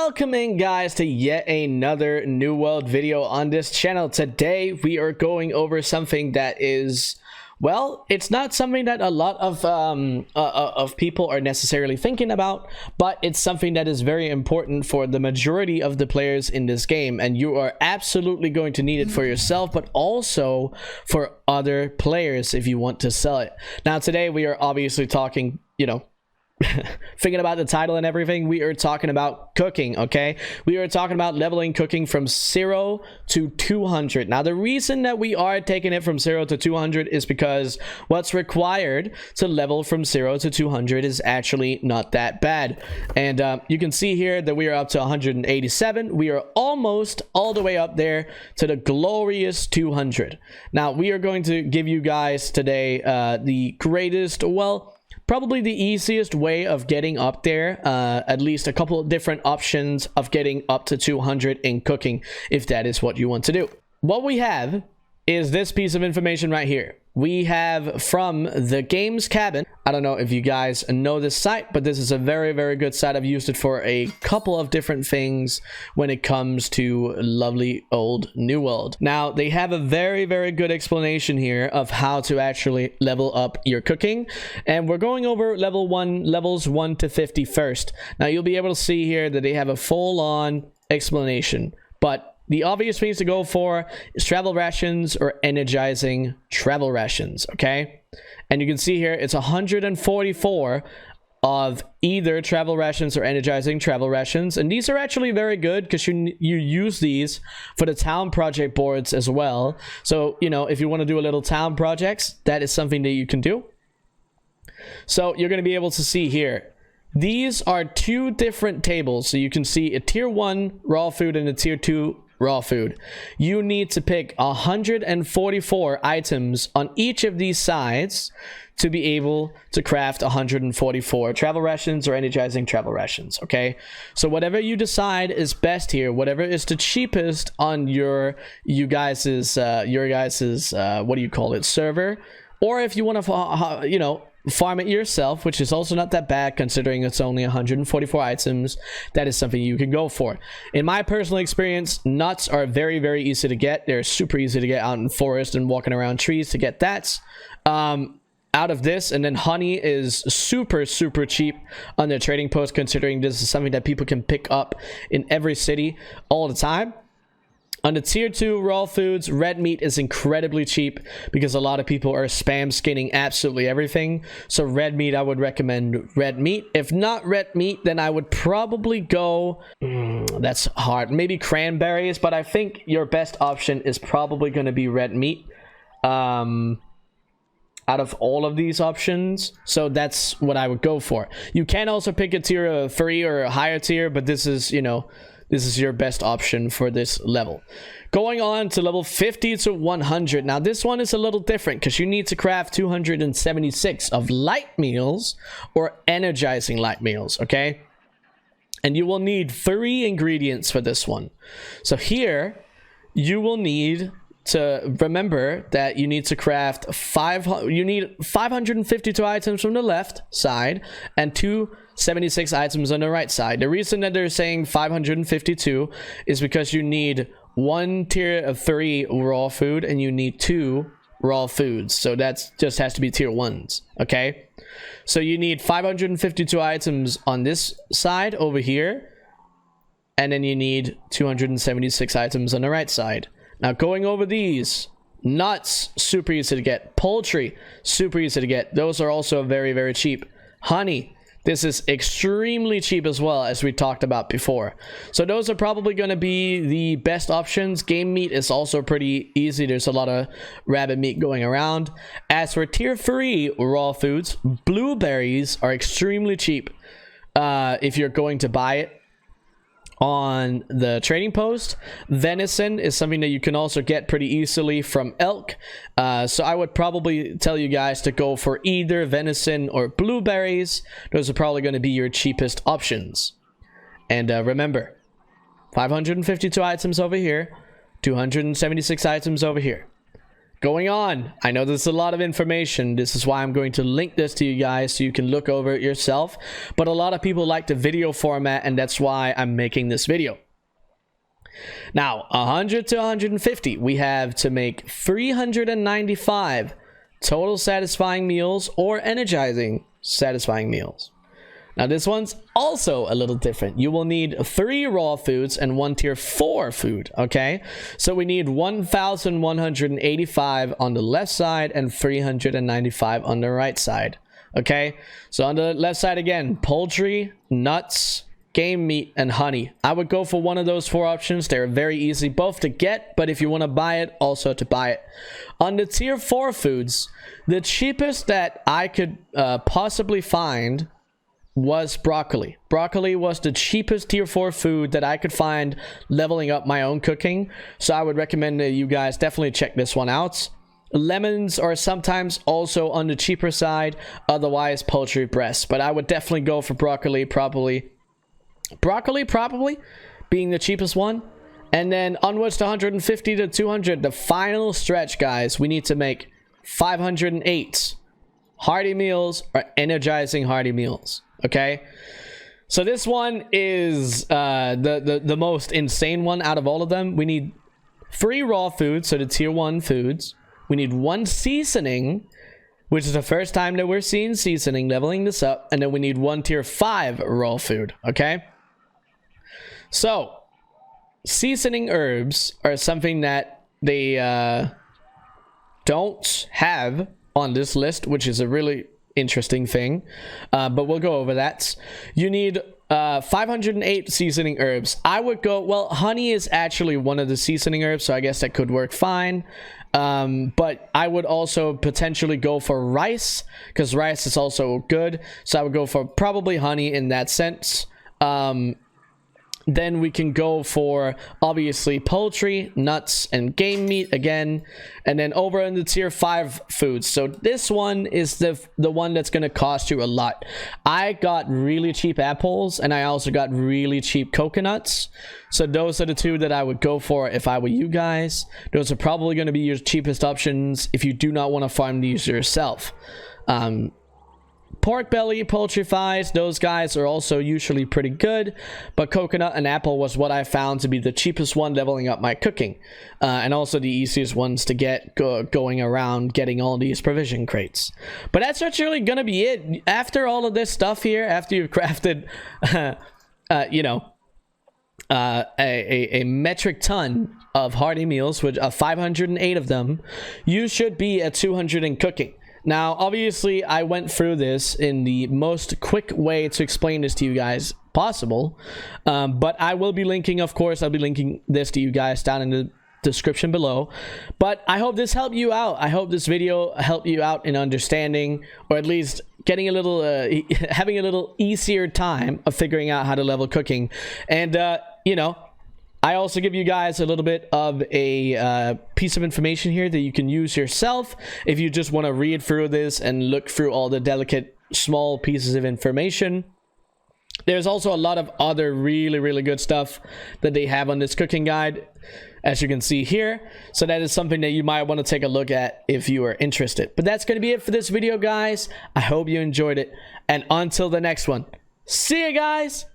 Welcome in, guys, to yet another New World video on this channel. Today we are going over something that is, well, it's not something that a lot of people are necessarily thinking about, but it's something that is very important for the majority of the players in this game, and you are absolutely going to need it for yourself, but also for other players if you want to sell it. Now today we are obviously talking, thinking about the title and everything, we are talking about cooking. Okay, we are talking about leveling cooking from 0 to 200. Now the reason that we are taking it from 0 to 200 is because what's required to level from 0 to 200 is actually not that bad, and you can see here that we are up to 187. We are almost all the way up there to the glorious 200. Now we are going to give you guys today the greatest, well, probably the easiest way of getting up there, at least a couple of different options of getting up to 200 in cooking, if that is what you want to do. What we have is this piece of information right here. We have from the games cabin. I don't know if you guys know this site, but this is a very, very good site. I've used it for a couple of different things when it comes to lovely old New World. Now, they have a very, very good explanation here of how to actually level up your cooking. And we're going over levels 1 to 50 first. Now, you'll be able to see here that they have a full-on explanation, but the obvious things to go for is travel rations or energizing travel rations, okay? And you can see here it's 144 of either travel rations or energizing travel rations, and these are actually very good because you use these for the town project boards as well. So, if you want to do a little town projects, that is something that you can do. So you're going to be able to see here, these are two different tables. So you can see a tier 1 raw food and a tier 2 raw food. You need to pick 144 items on each of these sides to be able to craft 144 travel rations or energizing travel rations. Okay, so whatever you decide is best here, whatever is the cheapest on your guys's what do you call it, server, or if you want to farm it yourself, which is also not that bad considering it's only 144 items, that is something you can go for. In my personal experience, nuts are very, very easy to get. They're super easy to get out in forest and walking around trees to get that out of this. And then honey is super, super cheap on their trading post, considering this is something that people can pick up in every city all the time. On the tier 2 raw foods, red meat is incredibly cheap because a lot of people are spam skinning absolutely everything. So red meat, I would recommend red meat. If not red meat, then I would probably go, that's hard, maybe cranberries, but I think your best option is probably going to be red meat out of all of these options. So that's what I would go for. You can also pick a tier 3 or a higher tier, but this is, this is your best option for this level. Going on to level 50 to 100. Now this one is a little different because you need to craft 276 of light meals or energizing light meals, okay? And you will need 3 ingredients for this one. So here you will need to remember that you need to craft 552 items from the left side and 276 items on the right side. The reason that they're saying 552 is because you need 1 tier of 3 raw food and you need 2 raw foods. So that's just has to be tier 1s, okay? So you need 552 items on this side over here, and then you need 276 items on the right side. Now going over these, nuts, super easy to get. Poultry, super easy to get. Those are also very, very cheap. Honey, this is extremely cheap as well, as we talked about before. So those are probably going to be the best options. Game meat is also pretty easy. There's a lot of rabbit meat going around. As for tier 3 raw foods, blueberries are extremely cheap if you're going to buy it on the trading post. Venison is something that you can also get pretty easily from elk, so I would probably tell you guys to go for either venison or blueberries. Those are probably going to be your cheapest options. And remember, 552 items over here, 276 items over here. going on. I know this is a lot of information. This is why I'm going to link this to you guys so you can look over it yourself. But a lot of people like the video format, and that's why I'm making this video. Now, 100 to 150, we have to make 395 total satisfying meals or energizing satisfying meals. Now, this one's also a little different. You will need 3 raw foods and 1 tier 4 food, okay? So we need 1,185 on the left side and 395 on the right side, okay? So on the left side again, poultry, nuts, game meat, and honey. I would go for one of those 4 options. They're very easy both to get, but if you want to buy it, also to buy it. On the tier 4 foods, the cheapest that I could possibly find was broccoli. Broccoli was the cheapest tier 4 food that I could find leveling up my own cooking. So I would recommend that you guys definitely check this one out. Lemons are sometimes also on the cheaper side, otherwise poultry breasts. But I would definitely go for broccoli, probably being the cheapest one. And then onwards to 150 to 200, the final stretch, guys. We need to make 508 hearty meals or energizing hearty meals, okay? So this one is the most insane one out of all of them. We need 3 raw foods, so the tier 1 foods. We need 1 seasoning, which is the first time that we're seeing seasoning, leveling this up. And then we need 1 tier 5 raw food, okay? So, seasoning herbs are something that they don't have on this list, which is a really interesting thing. But we'll go over that. You need 508 seasoning herbs. I would go, well, honey is actually one of the seasoning herbs, so I guess that could work fine. But I would also potentially go for rice, because rice is also good. So I would go for probably honey in that sense. Then we can go for, obviously, poultry, nuts, and game meat again. And then over in the tier 5 foods. So this one is the one that's going to cost you a lot. I got really cheap apples, and I also got really cheap coconuts. So those are the 2 that I would go for if I were you guys. Those are probably going to be your cheapest options if you do not want to farm these yourself. Pork belly, poultry thighs, those guys are also usually pretty good, but coconut and apple was what I found to be the cheapest one leveling up my cooking, and also the easiest ones to get going around getting all these provision crates. But that's really gonna be it. After all of this stuff here, after you've crafted you know, a metric ton of hearty meals, with 508 of them, you should be at 200 in cooking. Now, obviously, I went through this in the most quick way to explain this to you guys possible. But I will be linking, of course, I'll be linking this to you guys down in the description below. But I hope this helped you out. I hope this video helped you out in understanding, or at least getting a little, having a little easier time of figuring out how to level cooking. And, you know, I also give you guys a little bit of a piece of information here that you can use yourself if you just want to read through this and look through all the delicate small pieces of information. There's also a lot of other really good stuff that they have on this cooking guide, as you can see here. So that is something that you might want to take a look at if you are interested. But that's going to be it for this video, guys. I hope you enjoyed it. And until the next one, see you guys.